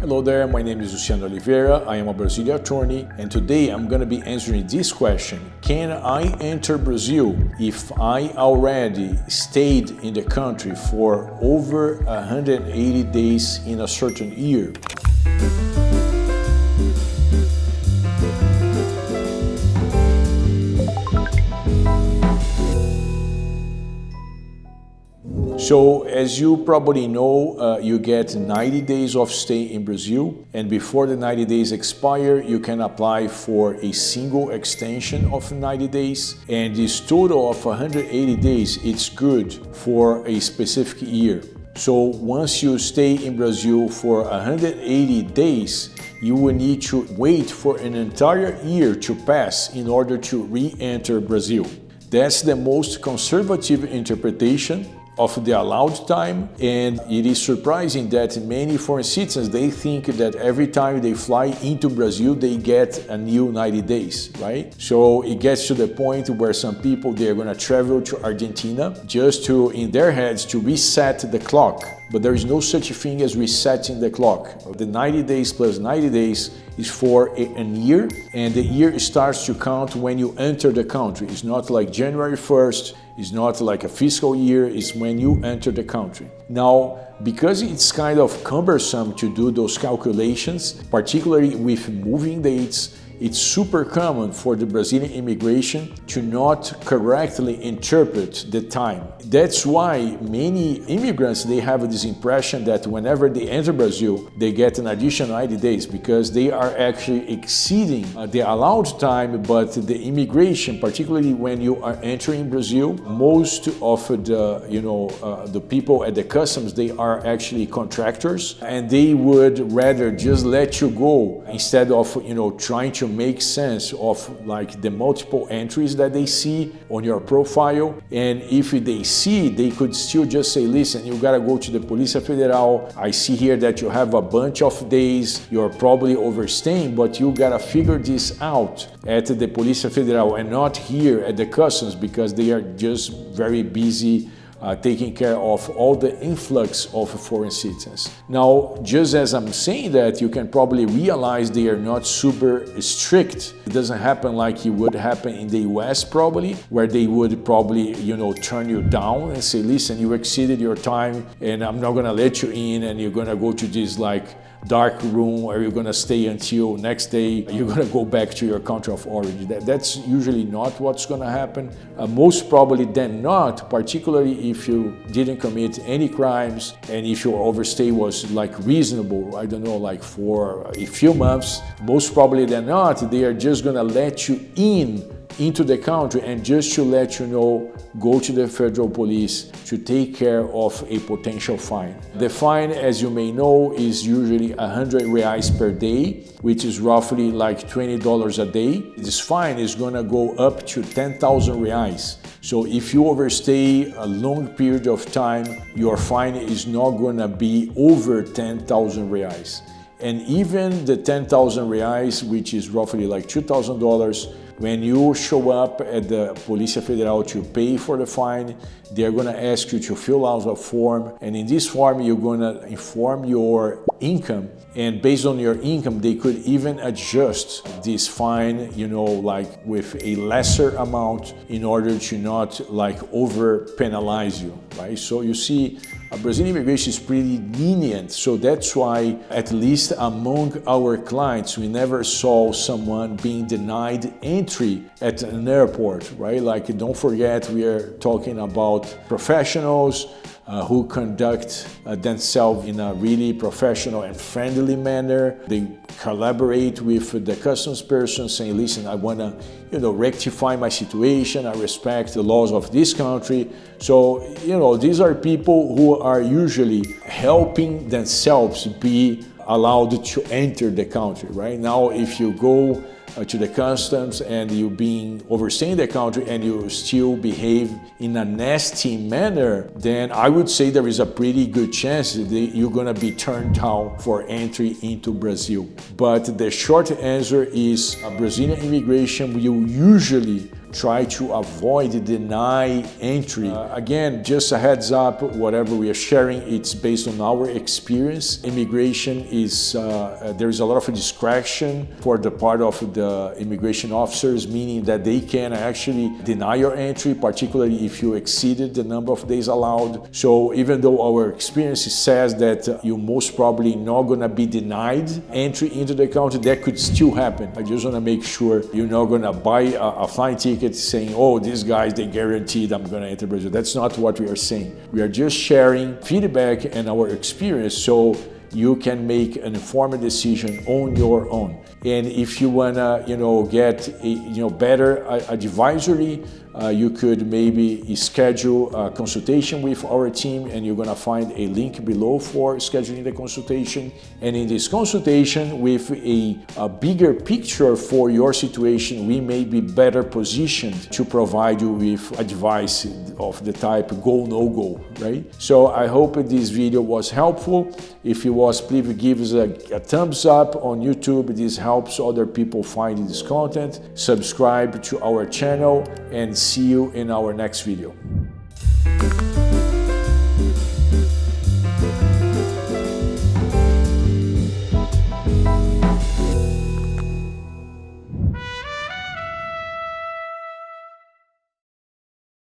Hello there, my name is Luciano Oliveira. I am a Brazilian attorney, and today I'm going to be answering this question. Can I enter Brazil if I already stayed in the country for over 180 days in a certain year? So, as you probably know, you get 90 days of stay in Brazil, and before the 90 days expire, you can apply for a single extension of 90 days, and this total of 180 days, it's good for a specific year. So once you stay in Brazil for 180 days, you will need to wait for an entire year to pass in order to re-enter Brazil. That's the most conservative interpretation of the allowed time, and it is surprising that many foreign citizens, they think that every time they fly into Brazil they get a new 90 days, right? So it gets to the point where some people, they're going to travel to Argentina just to, in their heads, to reset the clock. But there is no such thing as resetting the clock. The 90 days plus 90 days is for a year, and the year starts to count when you enter the country. It's not like January 1st, it's not like a fiscal year, it's when you enter the country. Now, because it's kind of cumbersome to do those calculations, particularly with moving dates, it's super common for the Brazilian immigration to not correctly interpret the time. That's why many immigrants, they have this impression that whenever they enter Brazil, they get an additional 90 days because they are actually exceeding the allowed time, but the immigration, particularly when you are entering Brazil, most of the people at the customs, they are actually contractors, and they would rather just let you go instead of trying to make sense of like the multiple entries that they see on your profile. And if they see, they could still just say, listen, you gotta go to the Polícia Federal. I see here that you have a bunch of days, you're probably overstaying, but you gotta figure this out at the Polícia Federal and not here at the customs, because they are just very busy taking care of all the influx of foreign citizens. Now, just as I'm saying that, you can probably realize they are not super strict. It doesn't happen like it would happen in the US probably, where they would probably, turn you down and say, listen, you exceeded your time and I'm not gonna let you in, and you're gonna go to this like dark room where you're gonna stay until next day you're gonna go back to your country of origin. That's usually not what's gonna happen. Most probably than not, particularly if you didn't commit any crimes and if your overstay was like reasonable, I don't know, like for a few months, most probably than not, they are just gonna let you into the country, and just to let you know, go to the federal police to take care of a potential fine. The fine, as you may know, is usually 100 reais per day, which is roughly like $20 a day. This fine is gonna go up to 10,000 reais. So if you overstay a long period of time, your fine is not gonna be over 10,000 reais. And even the 10,000 reais, which is roughly like $2,000, when you show up at the Polícia Federal to pay for the fine, they're going to ask you to fill out a form, and in this form you're going to inform your income, and based on your income they could even adjust this fine, like with a lesser amount in order to not like over penalize you, right? So you see, Brazilian immigration is pretty lenient, so that's why at least among our clients we never saw someone being denied entry at an airport, right? Like, don't forget, we are talking about professionals who conduct themselves in a really professional and friendly manner. They collaborate with the customs person saying, listen, I want to rectify my situation, I respect the laws of this country. So these are people who are usually helping themselves be allowed to enter the country. Right now, if you go to the customs and you being overstaying the country and you still behave in a nasty manner, then I would say there is a pretty good chance that you're gonna be turned down for entry into Brazil. But the short answer is Brazilian immigration will usually try to avoid deny entry. Again, just a heads up, whatever we are sharing, it's based on our experience. Immigration is, there is a lot of discretion for the part of the immigration officers, meaning that they can actually deny your entry, particularly if you exceeded the number of days allowed. So even though our experience says that you most probably not gonna be denied entry into the country, that could still happen. I just wanna make sure you're not gonna buy a flight ticket saying, oh, these guys, they guaranteed I'm gonna enter Brazil. That's not what we are saying. We are just sharing feedback and our experience so you can make an informed decision on your own. And if you wanna, get a, better advisory, you could maybe schedule a consultation with our team, and you're gonna find a link below for scheduling the consultation. And in this consultation, with a bigger picture for your situation, we may be better positioned to provide you with advice of the type go, no go, right? So I hope this video was helpful. If it was, please give us a thumbs up on YouTube. This helps other people find this content. Subscribe to our channel and see you in our next video.